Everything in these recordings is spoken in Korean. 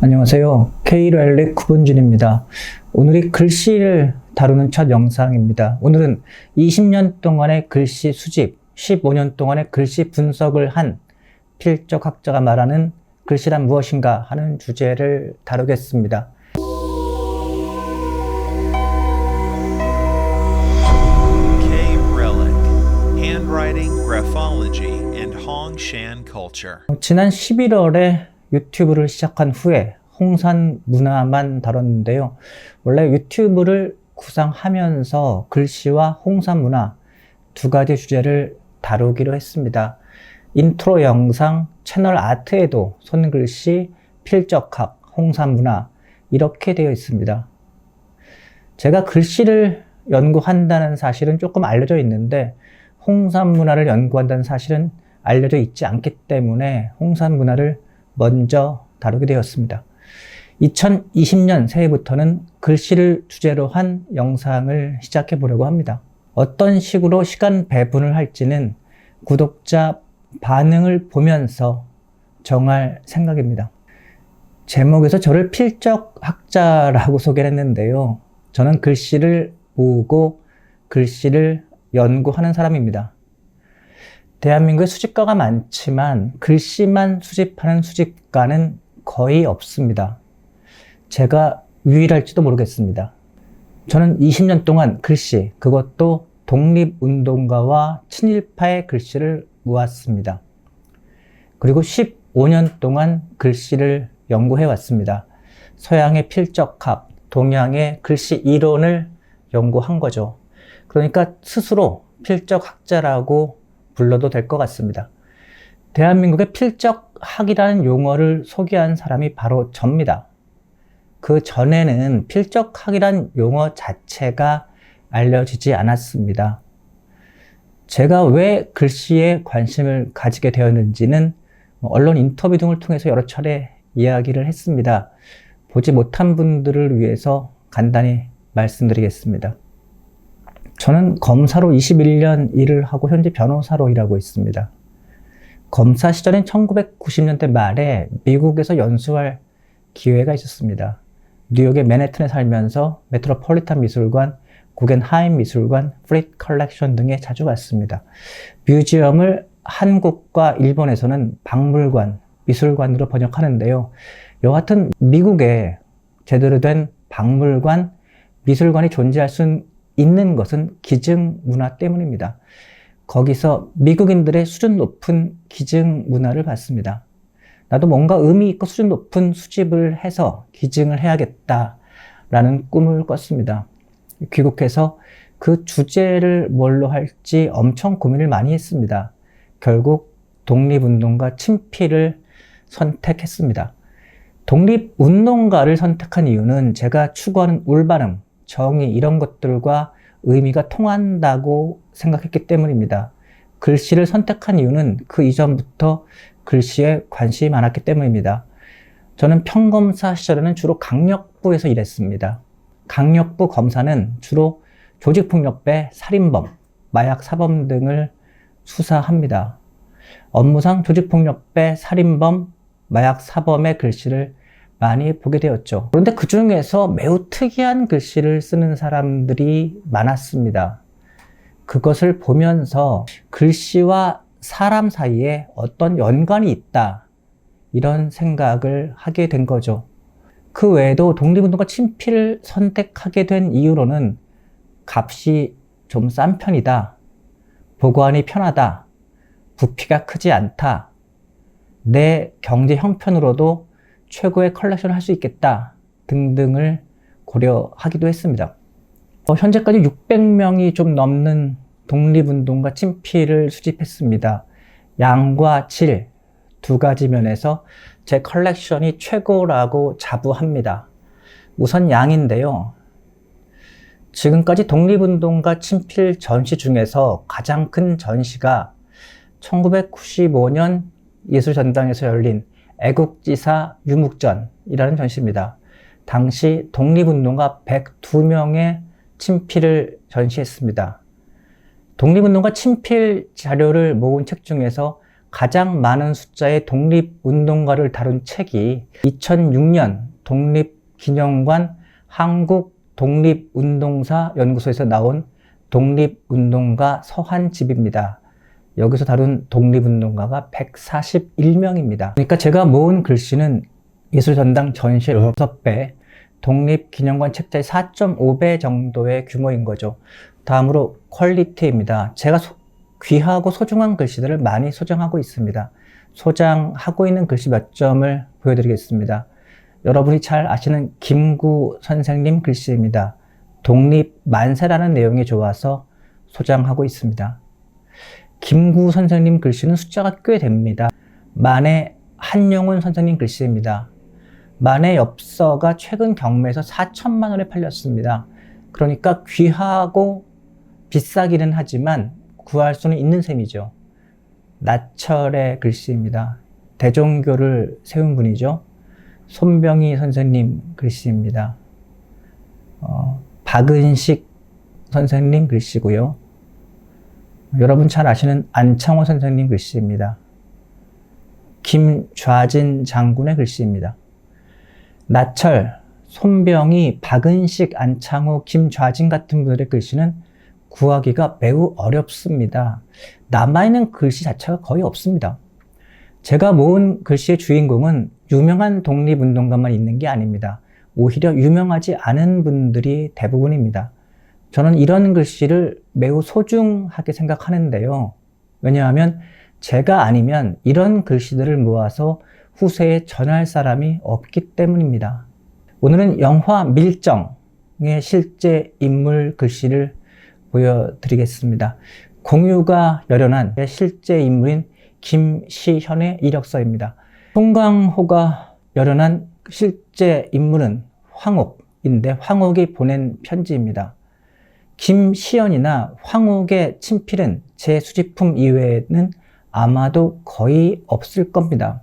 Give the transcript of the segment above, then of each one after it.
안녕하세요. K-랄리 구본준입니다. 오늘이 글씨를 다루는 첫 영상입니다. 오늘은 20년 동안의 글씨 수집, 15년 동안의 글씨 분석을 한 필적학자가 말하는 글씨란 무엇인가 하는 주제를 다루겠습니다. K-Relic, Handwriting, Graphology, and Hongshan Culture. 지난 11월에 유튜브를 시작한 후에 홍산 문화만 다뤘는데요. 원래 유튜브를 구상하면서 글씨와 홍산 문화 두 가지 주제를 다루기로 했습니다. 인트로 영상, 채널 아트에도 손글씨, 필적학, 홍산 문화 이렇게 되어 있습니다. 제가 글씨를 연구한다는 사실은 조금 알려져 있는데 홍산 문화를 연구한다는 사실은 알려져 있지 않기 때문에 홍산 문화를 먼저 다루게 되었습니다. 2020년 새해부터는 글씨를 주제로 한 영상을 시작해 보려고 합니다. 어떤 식으로 시간 배분을 할지는 구독자 반응을 보면서 정할 생각입니다. 제목에서 저를 필적학자라고 소개를 했는데요. 저는 글씨를 보고 글씨를 연구하는 사람입니다. 대한민국에 수집가가 많지만 글씨만 수집하는 수집가는 거의 없습니다. 제가 유일할지도 모르겠습니다. 저는 20년 동안 글씨, 그것도 독립운동가와 친일파의 글씨를 모았습니다. 그리고 15년 동안 글씨를 연구해 왔습니다. 서양의 필적학, 동양의 글씨 이론을 연구한 거죠. 그러니까 스스로 필적학자라고 불러도 될 것 같습니다. 대한민국의 필적학이라는 용어를 소개한 사람이 바로 접니다. 그 전에는 필적학이란 용어 자체가 알려지지 않았습니다. 제가 왜 글씨에 관심을 가지게 되었는지는 언론 인터뷰 등을 통해서 여러 차례 이야기를 했습니다. 보지 못한 분들을 위해서 간단히 말씀드리겠습니다. 저는 검사로 21년 일을 하고 현재 변호사로 일하고 있습니다. 검사 시절인 1990년대 말에 미국에서 연수할 기회가 있었습니다. 뉴욕의 맨해튼에 살면서 메트로폴리탄 미술관, 구겐하임 미술관, 프릿 컬렉션 등에 자주 갔습니다. 뮤지엄을 한국과 일본에서는 박물관, 미술관으로 번역하는데요. 여하튼 미국에 제대로 된 박물관, 미술관이 존재할 수 있는 것은 기증 문화 때문입니다. 거기서 미국인들의 수준 높은 기증 문화를 봤습니다. 나도 뭔가 의미 있고 수준 높은 수집을 해서 기증을 해야겠다라는 꿈을 꿨습니다. 귀국해서 그 주제를 뭘로 할지 엄청 고민을 많이 했습니다. 결국 독립운동가 친필을 선택했습니다. 독립운동가를 선택한 이유는 제가 추구하는 올바름, 정의 이런 것들과 의미가 통한다고 생각했기 때문입니다. 글씨를 선택한 이유는 그 이전부터 글씨에 관심이 많았기 때문입니다. 저는 평검사 시절에는 주로 강력부에서 일했습니다. 강력부 검사는 주로 조직폭력배, 살인범, 마약 사범 등을 수사합니다. 업무상 조직폭력배, 살인범, 마약 사범의 글씨를 많이 보게 되었죠. 그런데 그 중에서 매우 특이한 글씨를 쓰는 사람들이 많았습니다. 그것을 보면서 글씨와 사람 사이에 어떤 연관이 있다, 이런 생각을 하게 된 거죠. 그 외에도 독립운동가 친필을 선택하게 된 이유로는 값이 좀 싼 편이다, 보관이 편하다, 부피가 크지 않다, 내 경제 형편으로도 최고의 컬렉션을 할 수 있겠다 등등을 고려하기도 했습니다. 현재까지 600명이 좀 넘는 독립운동가 친필을 수집했습니다. 양과 질 두 가지 면에서 제 컬렉션이 최고라고 자부합니다. 우선 양인데요. 지금까지 독립운동가 친필 전시 중에서 가장 큰 전시가 1995년 예술전당에서 열린 애국지사 유묵전이라는 전시입니다. 당시 독립운동가 102명의 친필을 전시했습니다. 독립운동가 친필 자료를 모은 책 중에서 가장 많은 숫자의 독립운동가를 다룬 책이 2006년 독립기념관 한국독립운동사 연구소에서 나온 독립운동가 서한집입니다. 여기서 다룬 독립운동가가 141명입니다. 그러니까 제가 모은 글씨는 예술전당 전시 6배, 독립기념관 책자의 4.5배 정도의 규모인 거죠. 다음으로 퀄리티입니다. 제가 귀하고 소중한 글씨들을 많이 소장하고 있습니다. 소장하고 있는 글씨 몇 점을 보여드리겠습니다. 여러분이 잘 아시는 김구 선생님 글씨입니다. 독립 만세라는 내용이 좋아서 소장하고 있습니다. 김구 선생님 글씨는 숫자가 꽤 됩니다. 만해 한용운 선생님 글씨입니다. 만해 엽서가 최근 경매에서 4천만 원에 팔렸습니다. 그러니까 귀하고 비싸기는 하지만 구할 수는 있는 셈이죠. 나철의 글씨입니다. 대종교를 세운 분이죠. 손병희 선생님 글씨입니다. 박은식 선생님 글씨고요. 여러분 잘 아시는 안창호 선생님 글씨입니다. 김좌진 장군의 글씨입니다. 나철, 손병희, 박은식, 안창호, 김좌진 같은 분들의 글씨는 구하기가 매우 어렵습니다. 남아있는 글씨 자체가 거의 없습니다. 제가 모은 글씨의 주인공은 유명한 독립운동가만 있는 게 아닙니다. 오히려 유명하지 않은 분들이 대부분입니다. 저는 이런 글씨를 매우 소중하게 생각하는데요. 왜냐하면 제가 아니면 이런 글씨들을 모아서 후세에 전할 사람이 없기 때문입니다. 오늘은 영화 밀정의 실제 인물 글씨를 보여드리겠습니다. 공유가 열연한 실제 인물인 김시현의 이력서입니다. 송강호가 열연한 실제 인물은 황옥인데 황옥이 보낸 편지입니다. 김시현이나 황옥의 친필은 제 수집품 이외에는 아마도 거의 없을 겁니다.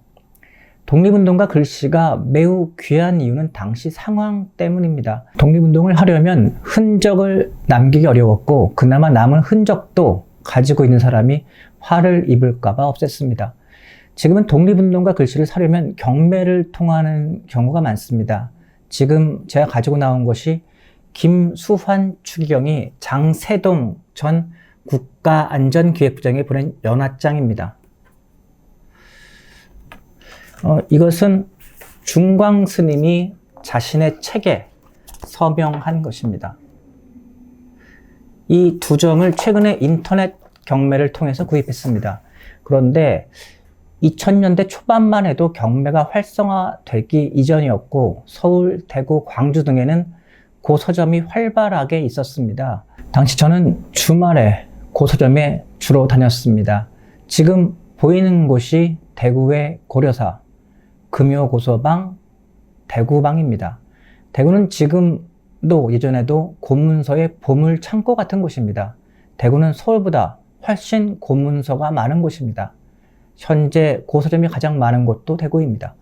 독립운동가 글씨가 매우 귀한 이유는 당시 상황 때문입니다. 독립운동을 하려면 흔적을 남기기 어려웠고 그나마 남은 흔적도 가지고 있는 사람이 화를 입을까 봐 없앴습니다. 지금은 독립운동가 글씨를 사려면 경매를 통하는 경우가 많습니다. 지금 제가 가지고 나온 것이 김수환 추기경이 장세동 전 국가안전기획부장에 보낸 연하장입니다. 이것은 중광 스님이 자신의 책에 서명한 것입니다. 이 두 점을 최근에 인터넷 경매를 통해서 구입했습니다. 그런데 2000년대 초반만 해도 경매가 활성화되기 이전이었고 서울, 대구, 광주 등에는 고 서점이 활발하게 있었습니다. 당시 저는 주말에 고 서점에 주로 다녔습니다. 지금 보이는 곳이 대구의 고려사, 금요고서방, 대구방입니다. 대구는 지금도 예전에도 고문서의 보물 창고 같은 곳입니다. 대구는 서울보다 훨씬 고문서가 많은 곳입니다. 현재 고서점이 가장 많은 곳도 대구입니다.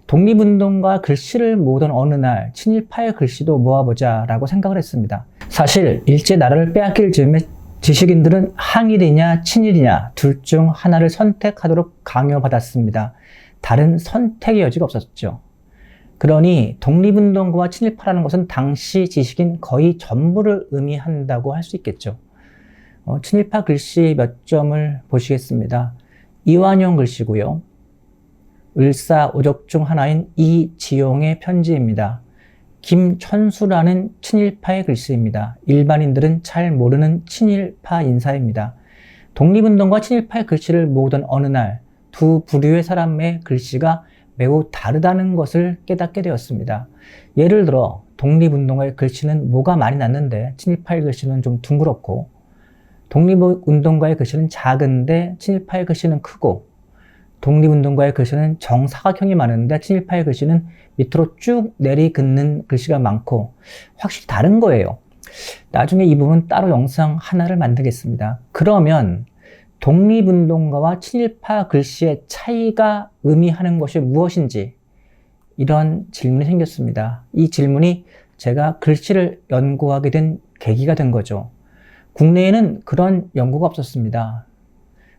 독립운동가 글씨를 모으던 어느 날 친일파의 글씨도 모아보자 라고 생각을 했습니다. 사실 일제 나라를 빼앗길 즈음에 지식인들은 항일이냐 친일이냐 둘 중 하나를 선택하도록 강요받았습니다. 다른 선택의 여지가 없었죠. 그러니 독립운동가와 친일파라는 것은 당시 지식인 거의 전부를 의미한다고 할 수 있겠죠. 친일파 글씨 몇 점을 보시겠습니다. 이완용 글씨고요. 을사오적 중 하나인 이지용의 편지입니다. 김천수라는 친일파의 글씨입니다. 일반인들은 잘 모르는 친일파 인사입니다. 독립운동과 친일파의 글씨를 모으던 어느 날 두 부류의 사람의 글씨가 매우 다르다는 것을 깨닫게 되었습니다. 예를 들어 독립운동가의 글씨는 모가 많이 났는데 친일파의 글씨는 좀 둥그렇고, 독립운동가의 글씨는 작은데 친일파의 글씨는 크고, 독립운동가의 글씨는 정사각형이 많은데 친일파의 글씨는 밑으로 쭉 내리긋는 글씨가 많고 확실히 다른 거예요. 나중에 이 부분 따로 영상 하나를 만들겠습니다. 그러면 독립운동가와 친일파 글씨의 차이가 의미하는 것이 무엇인지 이런 질문이 생겼습니다. 이 질문이 제가 글씨를 연구하게 된 계기가 된 거죠. 국내에는 그런 연구가 없었습니다.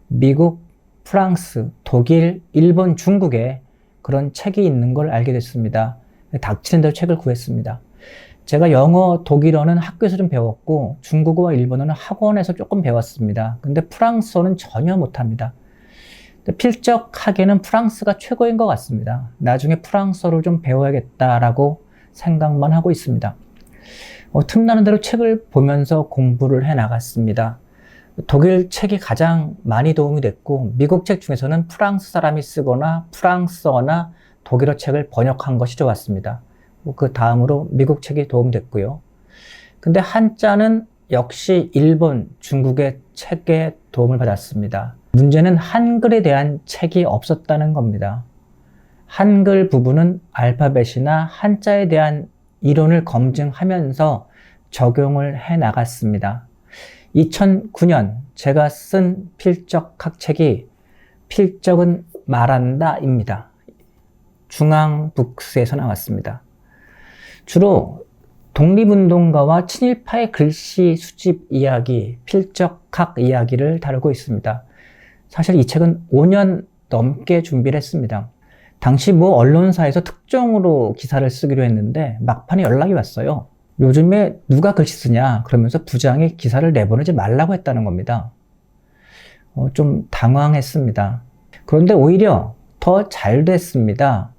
미국, 프랑스, 독일, 일본, 중국에 그런 책이 있는 걸 알게 됐습니다. 닥치는 대로 책을 구했습니다. 제가 영어, 독일어는 학교에서 좀 배웠고 중국어와 일본어는 학원에서 조금 배웠습니다. 근데 프랑스어는 전혀 못합니다. 필적하게는 프랑스가 최고인 것 같습니다. 나중에 프랑스어를 좀 배워야겠다라고 생각만 하고 있습니다. 틈나는 대로 책을 보면서 공부를 해 나갔습니다. 독일 책이 가장 많이 도움이 됐고 미국 책 중에서는 프랑스 사람이 쓰거나 프랑스어나 독일어 책을 번역한 것이 좋았습니다. 그 다음으로 미국 책이 도움됐고요. 근데 한자는 역시 일본, 중국의 책에 도움을 받았습니다. 문제는 한글에 대한 책이 없었다는 겁니다. 한글 부분은 알파벳이나 한자에 대한 이론을 검증하면서 적용을 해 나갔습니다. 2009년 제가 쓴 필적학 책이 필적은 말한다 입니다. 중앙북스에서 나왔습니다. 주로 독립운동가와 친일파의 글씨 수집 이야기, 필적학 이야기를 다루고 있습니다. 사실 이 책은 5년 넘게 준비를 했습니다. 당시 모 언론사에서 특종으로 기사를 쓰기로 했는데 막판에 연락이 왔어요. 요즘에 누가 글씨 쓰냐 그러면서 부장이 기사를 내보내지 말라고 했다는 겁니다. 좀 당황했습니다. 그런데 오히려 더 잘 됐습니다.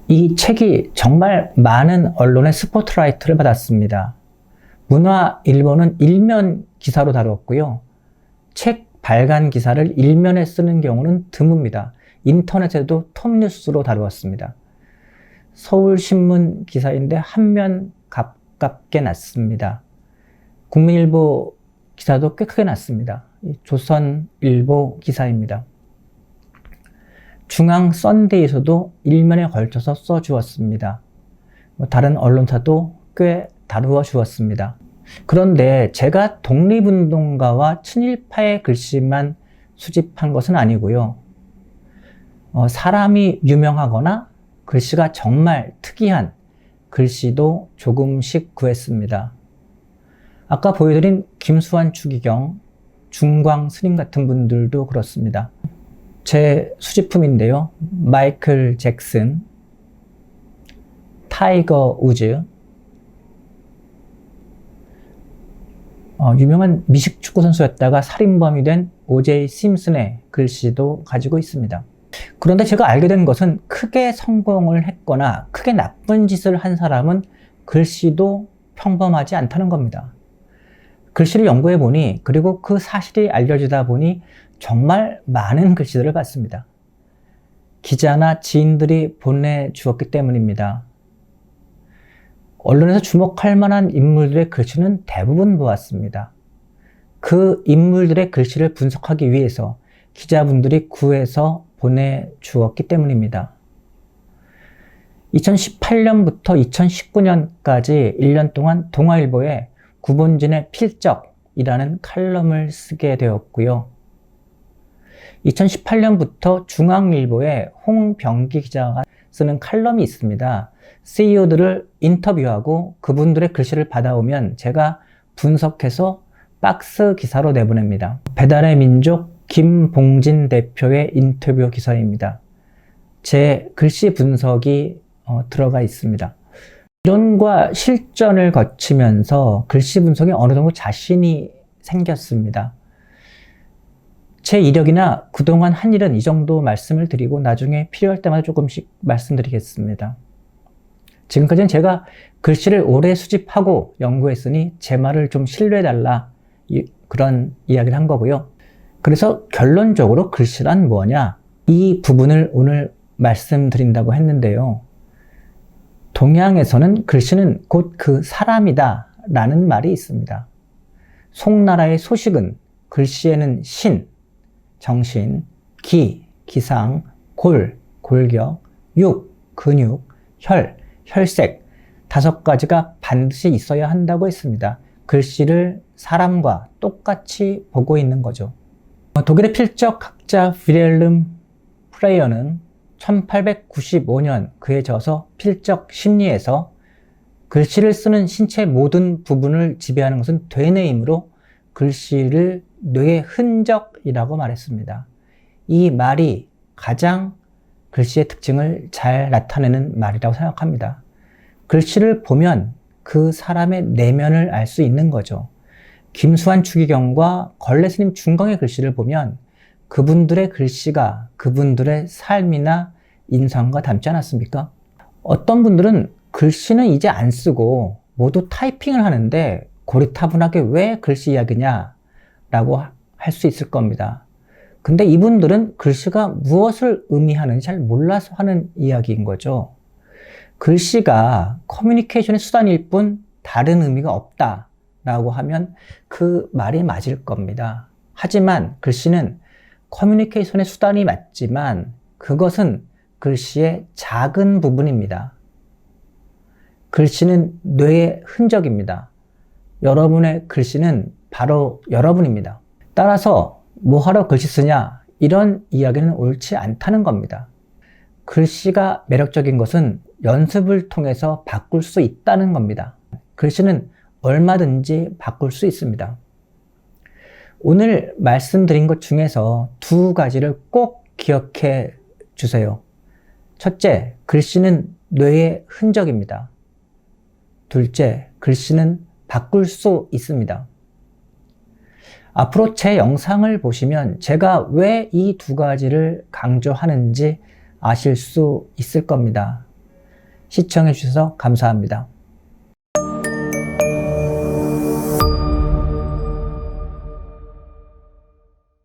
이 책이 정말 많은 언론의 스포트라이트를 받았습니다. 문화일보는 일면 기사로 다뤘고요. 책 발간 기사를 일면에 쓰는 경우는 드뭅니다. 인터넷에도 톱뉴스로 다루었습니다. 서울신문 기사인데 한 면 가깝게 났습니다. 국민일보 기사도 꽤 크게 났습니다. 조선일보 기사입니다. 중앙 썬데이에서도 일면에 걸쳐서 써주었습니다. 다른 언론사도 꽤 다루어 주었습니다. 그런데 제가 독립운동가와 친일파의 글씨만 수집한 것은 아니고요. 사람이 유명하거나 글씨가 정말 특이한 글씨도 조금씩 구했습니다. 아까 보여드린 김수환 추기경, 중광 스님 같은 분들도 그렇습니다. 제 수집품인데요. 마이클 잭슨, 타이거 우즈, 유명한 미식 축구 선수였다가 살인범이 된 오제이 심슨의 글씨도 가지고 있습니다. 그런데 제가 알게 된 것은 크게 성공을 했거나 크게 나쁜 짓을 한 사람은 글씨도 평범하지 않다는 겁니다. 글씨를 연구해 보니 그리고 그 사실이 알려지다 보니 정말 많은 글씨들을 봤습니다. 기자나 지인들이 보내주었기 때문입니다. 언론에서 주목할 만한 인물들의 글씨는 대부분 보았습니다. 그 인물들의 글씨를 분석하기 위해서 기자분들이 구해서 보내주었기 때문입니다. 2018년부터 2019년까지 1년 동안 동아일보에 구본진의 필적이라는 칼럼을 쓰게 되었고요. 2018년부터 중앙일보에 홍병기 기자가 쓰는 칼럼이 있습니다. CEO들을 인터뷰하고 그분들의 글씨를 받아오면 제가 분석해서 박스 기사로 내보냅니다. 배달의 민족 김봉진 대표의 인터뷰 기사입니다. 제 글씨 분석이 들어가 있습니다. 이론과 실전을 거치면서 글씨 분석에 어느 정도 자신이 생겼습니다. 제 이력이나 그동안 한 일은 이 정도 말씀을 드리고 나중에 필요할 때마다 조금씩 말씀드리겠습니다. 지금까지는 제가 글씨를 오래 수집하고 연구했으니 제 말을 좀 신뢰해달라 그런 이야기를 한 거고요. 그래서 결론적으로 글씨란 뭐냐? 이 부분을 오늘 말씀드린다고 했는데요. 동양에서는 글씨는 곧 그 사람이다 라는 말이 있습니다. 송나라의 소식은 글씨에는 신, 정신, 기, 기상, 골, 골격, 육, 근육, 혈, 혈색 5가지가 반드시 있어야 한다고 했습니다. 글씨를 사람과 똑같이 보고 있는 거죠. 독일의 필적학자 윌헬름 프레이어는 1895년 그의 저서 필적 심리에서 글씨를 쓰는 신체 모든 부분을 지배하는 것은 되뇌이므로 글씨를 뇌의 흔적이라고 말했습니다. 이 말이 가장 글씨의 특징을 잘 나타내는 말이라고 생각합니다. 글씨를 보면 그 사람의 내면을 알 수 있는 거죠. 김수환 추기경과 걸레스님 중경의 글씨를 보면 그분들의 글씨가 그분들의 삶이나 인상과 닮지 않았습니까? 어떤 분들은 글씨는 이제 안 쓰고 모두 타이핑을 하는데 고리타분하게 왜 글씨 이야기냐 라고 할 수 있을 겁니다. 근데 이분들은 글씨가 무엇을 의미하는지 잘 몰라서 하는 이야기인 거죠. 글씨가 커뮤니케이션의 수단일 뿐 다른 의미가 없다 라고 하면 그 말이 맞을 겁니다. 하지만 글씨는 커뮤니케이션의 수단이 맞지만 그것은 글씨의 작은 부분입니다. 글씨는 뇌의 흔적입니다. 여러분의 글씨는 바로 여러분입니다. 따라서 뭐하러 글씨 쓰냐? 이런 이야기는 옳지 않다는 겁니다. 글씨가 매력적인 것은 연습을 통해서 바꿀 수 있다는 겁니다. 글씨는 얼마든지 바꿀 수 있습니다. 오늘 말씀드린 것 중에서 두 가지를 꼭 기억해 주세요. 첫째, 글씨는 뇌의 흔적입니다. 둘째, 글씨는 바꿀 수 있습니다. 앞으로 제 영상을 보시면 제가 왜 이 두 가지를 강조하는지 아실 수 있을 겁니다. 시청해 주셔서 감사합니다.